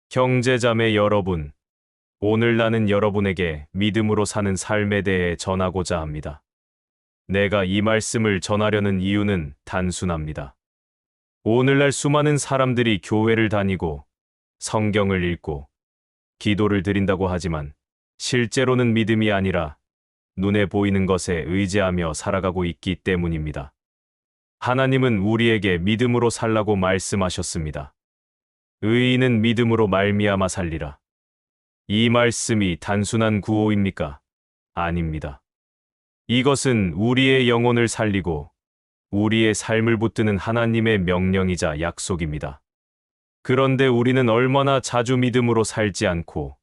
형제자매 여러분, 오늘 나는 여러분에게 믿음으로 사는 삶에 대해 전하고자 합니다. 내가 이 말씀을 전하려는 이유는 단순합니다. 오늘날 수많은 사람들이 교회를 다니고 성경을 읽고 기도를 드린다고 하지만 실제로는 믿음이 아니라 눈에 보이는 것에 의지하며 살아가고 있기 때문입니다. 하나님은 우리에게 믿음으로 살라고 말씀하셨습니다. 의인은 믿음으로 말미암아 살리라. 이 말씀이 단순한 구호입니까? 아닙니다. 이것은 우리의 영혼을 살리고 우리의 삶을 붙드는 하나님의 명령이자 약속입니다. 그런데 우리는 얼마나 자주 믿음으로 살지 않고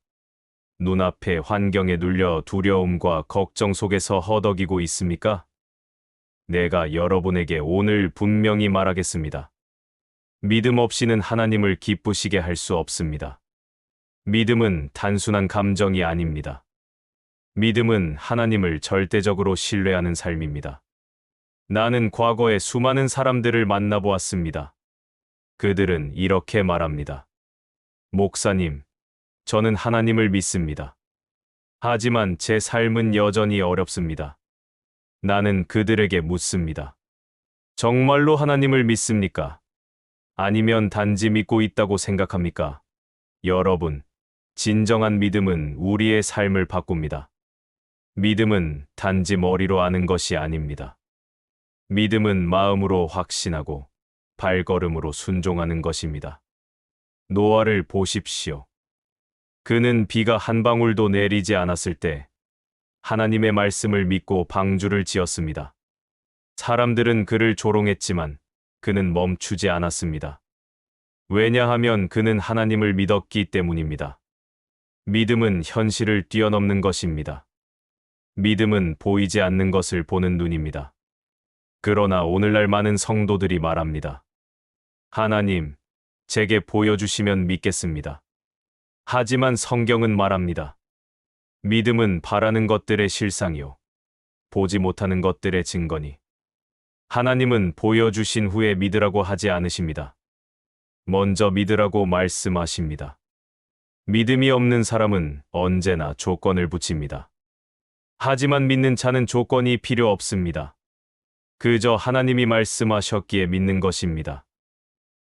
눈앞의 환경에 눌려 두려움과 걱정 속에서 허덕이고 있습니까? 내가 여러분에게 오늘 분명히 말하겠습니다. 믿음 없이는 하나님을 기쁘시게 할 수 없습니다. 믿음은 단순한 감정이 아닙니다. 믿음은 하나님을 절대적으로 신뢰하는 삶입니다. 나는 과거에 수많은 사람들을 만나보았습니다. 그들은 이렇게 말합니다. 목사님, 저는 하나님을 믿습니다. 하지만 제 삶은 여전히 어렵습니다. 나는 그들에게 묻습니다. 정말로 하나님을 믿습니까? 아니면 단지 믿고 있다고 생각합니까? 여러분, 진정한 믿음은 우리의 삶을 바꿉니다. 믿음은 단지 머리로 아는 것이 아닙니다. 믿음은 마음으로 확신하고 발걸음으로 순종하는 것입니다. 노아를 보십시오. 그는 비가 한 방울도 내리지 않았을 때 하나님의 말씀을 믿고 방주를 지었습니다. 사람들은 그를 조롱했지만 그는 멈추지 않았습니다. 왜냐하면 그는 하나님을 믿었기 때문입니다. 믿음은 현실을 뛰어넘는 것입니다. 믿음은 보이지 않는 것을 보는 눈입니다. 그러나 오늘날 많은 성도들이 말합니다. 하나님, 제게 보여주시면 믿겠습니다. 하지만 성경은 말합니다. 믿음은 바라는 것들의 실상이요, 보지 못하는 것들의 증거니. 하나님은 보여주신 후에 믿으라고 하지 않으십니다. 먼저 믿으라고 말씀하십니다. 믿음이 없는 사람은 언제나 조건을 붙입니다. 하지만 믿는 자는 조건이 필요 없습니다. 그저 하나님이 말씀하셨기에 믿는 것입니다.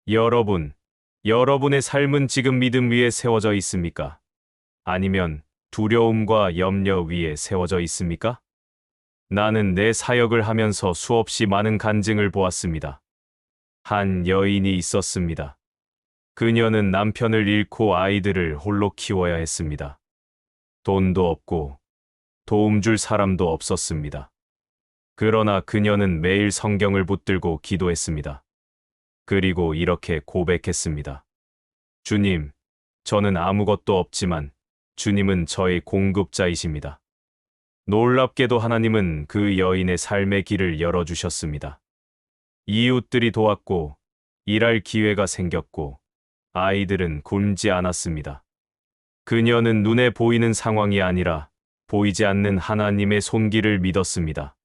여러분, 여러분의 삶은 지금 믿음 위에 세워져 있습니까? 아니면 두려움과 염려 위에 세워져 있습니까? 나는 내 사역을 하면서 수없이 많은 간증을 보았습니다. 한 여인이 있었습니다. 그녀는 남편을 잃고 아이들을 홀로 키워야 했습니다. 돈도 없고 도움줄 사람도 없었습니다. 그러나 그녀는 매일 성경을 붙들고 기도했습니다. 그리고 이렇게 고백했습니다. 주님, 저는 아무것도 없지만 주님은 저의 공급자이십니다. 놀랍게도 하나님은 그 여인의 삶의 길을 열어주셨습니다. 이웃들이 도왔고 일할 기회가 생겼고 아이들은 굶지 않았습니다. 그녀는 눈에 보이는 상황이 아니라 보이지 않는 하나님의 손길을 믿었습니다.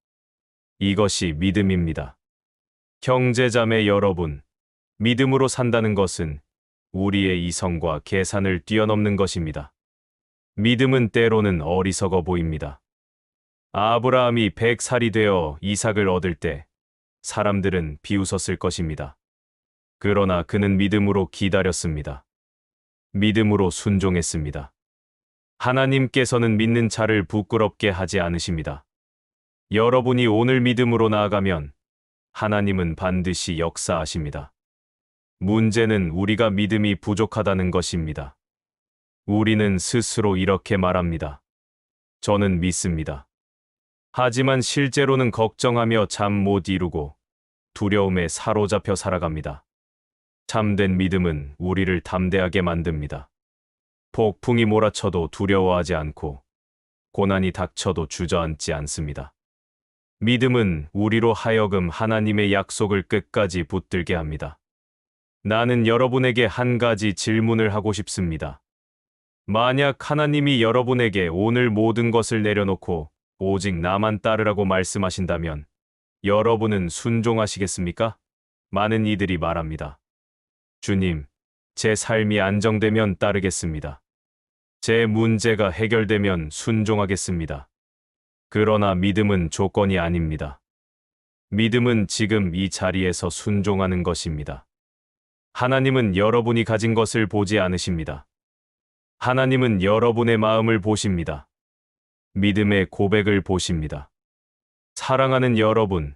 이것이 믿음입니다. 형제자매 여러분, 믿음으로 산다는 것은 우리의 이성과 계산을 뛰어넘는 것입니다. 믿음은 때로는 어리석어 보입니다. 아브라함이 100살이 되어 이삭을 얻을 때 사람들은 비웃었을 것입니다. 그러나 그는 믿음으로 기다렸습니다. 믿음으로 순종했습니다. 하나님께서는 믿는 자를 부끄럽게 하지 않으십니다. 여러분이 오늘 믿음으로 나아가면 하나님은 반드시 역사하십니다. 문제는 우리가 믿음이 부족하다는 것입니다. 우리는 스스로 이렇게 말합니다. 저는 믿습니다. 하지만 실제로는 걱정하며 잠 못 이루고 두려움에 사로잡혀 살아갑니다. 참된 믿음은 우리를 담대하게 만듭니다. 폭풍이 몰아쳐도 두려워하지 않고 고난이 닥쳐도 주저앉지 않습니다. 믿음은 우리로 하여금 하나님의 약속을 끝까지 붙들게 합니다. 나는 여러분에게 한 가지 질문을 하고 싶습니다. 만약 하나님이 여러분에게 오늘 모든 것을 내려놓고 오직 나만 따르라고 말씀하신다면 여러분은 순종하시겠습니까? 많은 이들이 말합니다. 주님, 제 삶이 안정되면 따르겠습니다. 제 문제가 해결되면 순종하겠습니다. 그러나 믿음은 조건이 아닙니다. 믿음은 지금 이 자리에서 순종하는 것입니다. 하나님은 여러분이 가진 것을 보지 않으십니다. 하나님은 여러분의 마음을 보십니다. 믿음의 고백을 보십니다. 사랑하는 여러분,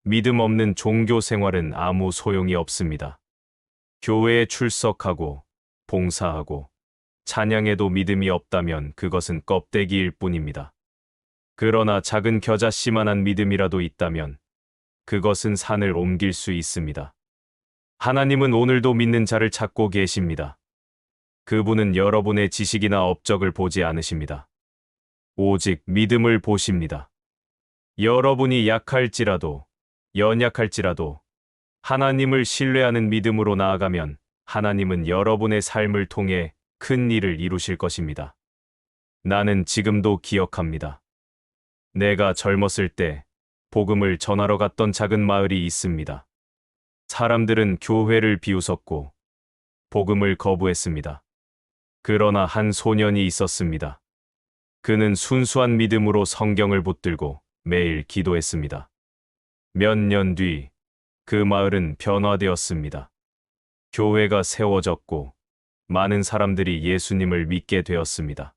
믿음 없는 종교 생활은 아무 소용이 없습니다. 교회에 출석하고, 봉사하고, 찬양에도 믿음이 없다면 그것은 껍데기일 뿐입니다. 그러나 작은 겨자씨만한 믿음이라도 있다면 그것은 산을 옮길 수 있습니다. 하나님은 오늘도 믿는 자를 찾고 계십니다. 그분은 여러분의 지식이나 업적을 보지 않으십니다. 오직 믿음을 보십니다. 여러분이 약할지라도, 연약할지라도 하나님을 신뢰하는 믿음으로 나아가면 하나님은 여러분의 삶을 통해 큰 일을 이루실 것입니다. 나는 지금도 기억합니다. 내가 젊었을 때 복음을 전하러 갔던 작은 마을이 있습니다. 사람들은 교회를 비웃었고 복음을 거부했습니다. 그러나 한 소년이 있었습니다. 그는 순수한 믿음으로 성경을 붙들고 매일 기도했습니다. 몇 년 뒤 그 마을은 변화되었습니다. 교회가 세워졌고 많은 사람들이 예수님을 믿게 되었습니다.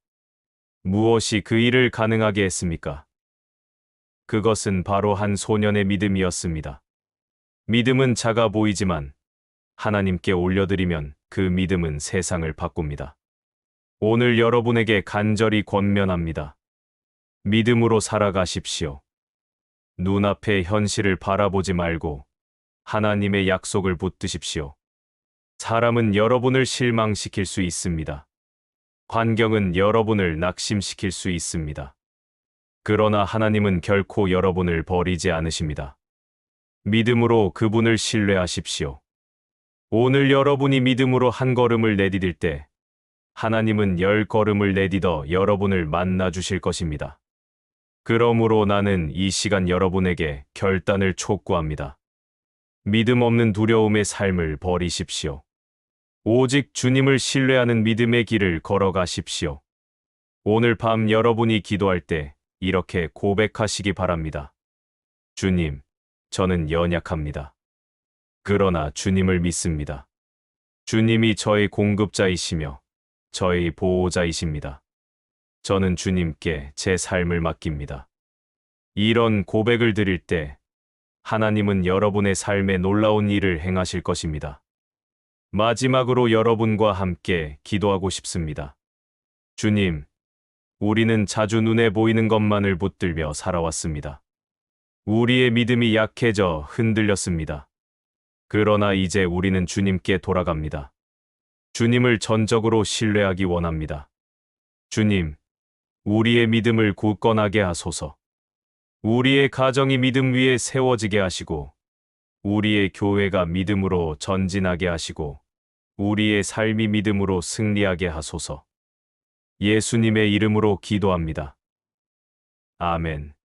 무엇이 그 일을 가능하게 했습니까? 그것은 바로 한 소년의 믿음이었습니다. 믿음은 작아 보이지만 하나님께 올려드리면 그 믿음은 세상을 바꿉니다. 오늘 여러분에게 간절히 권면합니다. 믿음으로 살아가십시오. 눈앞의 현실을 바라보지 말고 하나님의 약속을 붙드십시오. 사람은 여러분을 실망시킬 수 있습니다. 환경은 여러분을 낙심시킬 수 있습니다. 그러나 하나님은 결코 여러분을 버리지 않으십니다. 믿음으로 그분을 신뢰하십시오. 오늘 여러분이 믿음으로 한 걸음을 내디딜 때 하나님은 10걸음을 내디뎌 여러분을 만나 주실 것입니다. 그러므로 나는 이 시간 여러분에게 결단을 촉구합니다. 믿음 없는 두려움의 삶을 버리십시오. 오직 주님을 신뢰하는 믿음의 길을 걸어가십시오. 오늘 밤 여러분이 기도할 때 이렇게 고백하시기 바랍니다. 주님, 저는 연약합니다. 그러나 주님을 믿습니다. 주님이 저의 공급자이시며 저의 보호자이십니다. 저는 주님께 제 삶을 맡깁니다. 이런 고백을 드릴 때 하나님은 여러분의 삶에 놀라운 일을 행하실 것입니다. 마지막으로 여러분과 함께 기도하고 싶습니다. 주님, 우리는 자주 눈에 보이는 것만을 붙들며 살아왔습니다. 우리의 믿음이 약해져 흔들렸습니다. 그러나 이제 우리는 주님께 돌아갑니다. 주님을 전적으로 신뢰하기 원합니다. 주님, 우리의 믿음을 굳건하게 하소서. 우리의 가정이 믿음 위에 세워지게 하시고, 우리의 교회가 믿음으로 전진하게 하시고, 우리의 삶이 믿음으로 승리하게 하소서. 예수님의 이름으로 기도합니다. 아멘.